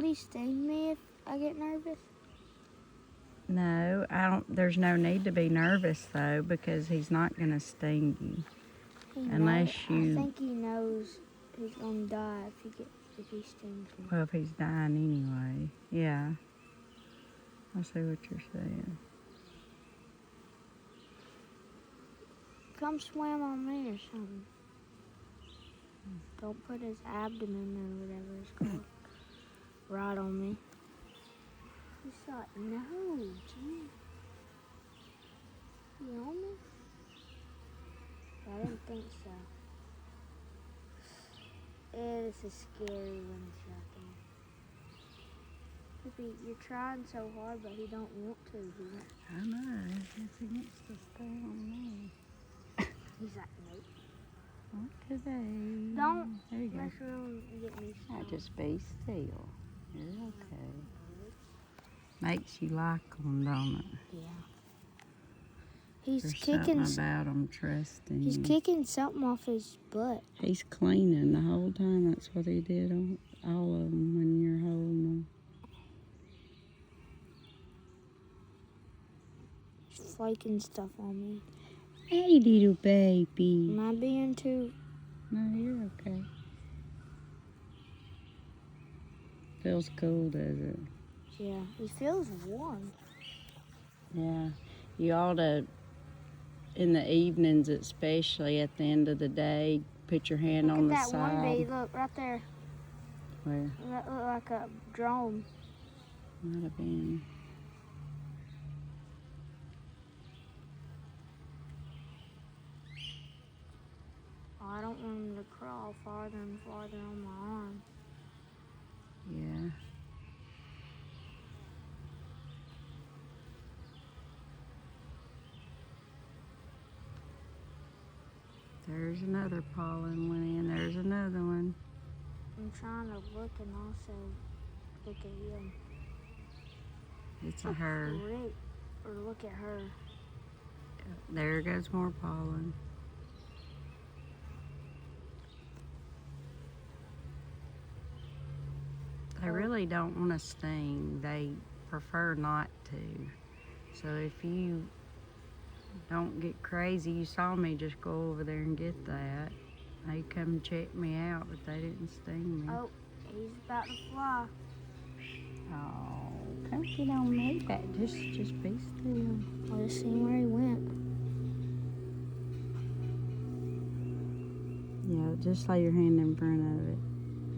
he sting me if I get nervous? No, I don't. There's no need to be nervous though, because he's not gonna sting you. Unless you. I think he knows he's gonna die if he stings me. Well, if he's dying anyway, yeah. I see what you're saying. Come swim on me or something. Don't put his abdomen or whatever it's called right on me. He's like, no, gee. You on me? I didn't think so. It is a scary when it's right there. You're trying so hard, but he don't want to. I know. He wants to stay on me. He's like, nope. Not today. Don't There you go. mess around and get me Now stung. just be still. You're okay. Makes you like them, don't it? Yeah. He's There's kicking. something about them trusting He's you. kicking something off his butt. He's cleaning the whole time. That's what he did on all of them when you're holding them. He's flaking stuff on me. Hey, little baby. Am I being too? No, you're okay. Feels cool, does it? Yeah. He feels warm. Yeah. You ought to, in the evenings especially, at the end of the day, put your hand Look on at the that side. one bee. Look right there. Where? That looked like a drone. Might have been. Oh, I don't want him to crawl farther and farther on my arm. Yeah. There's another pollen went in. There's another one. I'm trying to look and also look at him. It's a her. Or look at her. There goes more pollen. They really don't want to sting. They prefer not to. So if you don't get crazy, you saw me just go over there and get that. They come check me out, but they didn't sting me. Oh, he's about to fly. Oh, come get on me. Just be still. I'll just see where he went. Yeah, just lay your hand in front of it.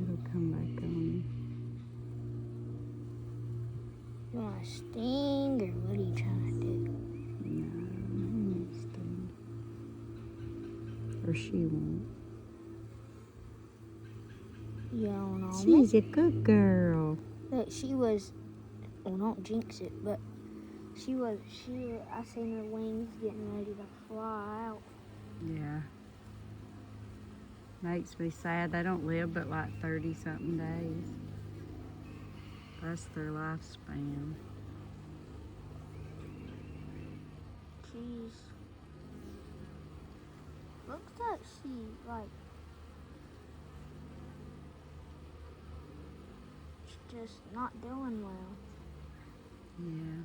It'll come back on you. You want to sting or what are you trying to do? No, he won't sting. Or she won't. Yelling on me. She's a good girl. Look, she was, well, don't jinx it, but I seen her wings getting ready to fly out. Yeah. Makes me sad. They don't live but like 30-something days. That's their lifespan. Jeez. Looks like she's just not doing well. Yeah.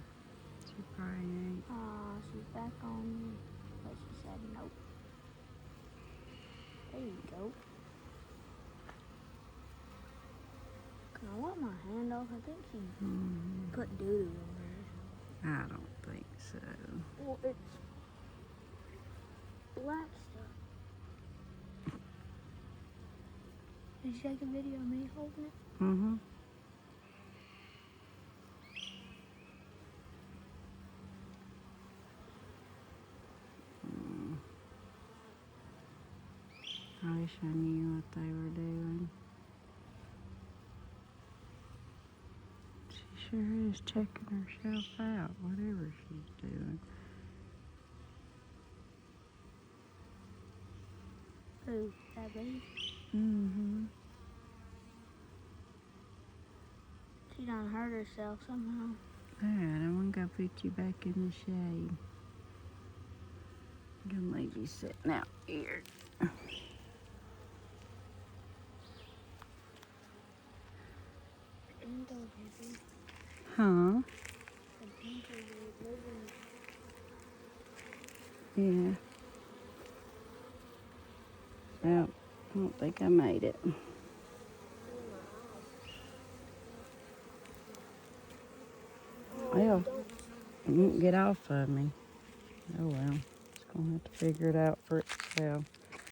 She probably ain't. She's back on me. But she said nope. There you go. Can I wipe my hand off? I think she put doo-doo in there. I don't think so. Well, it's black stuff. Did you take a video of me holding it? Mm-hmm. I wish I knew what they were doing. She sure is checking herself out, whatever she's doing. Who? That bee? Mm-hmm. She done hurt herself somehow. Alright, I'm gonna go put you back in the shade. I'm gonna leave you sitting out here. And Huh? Yeah. Well, I don't think I made it. Well, it won't get off of me. Oh well. It's gonna have to figure it out for itself.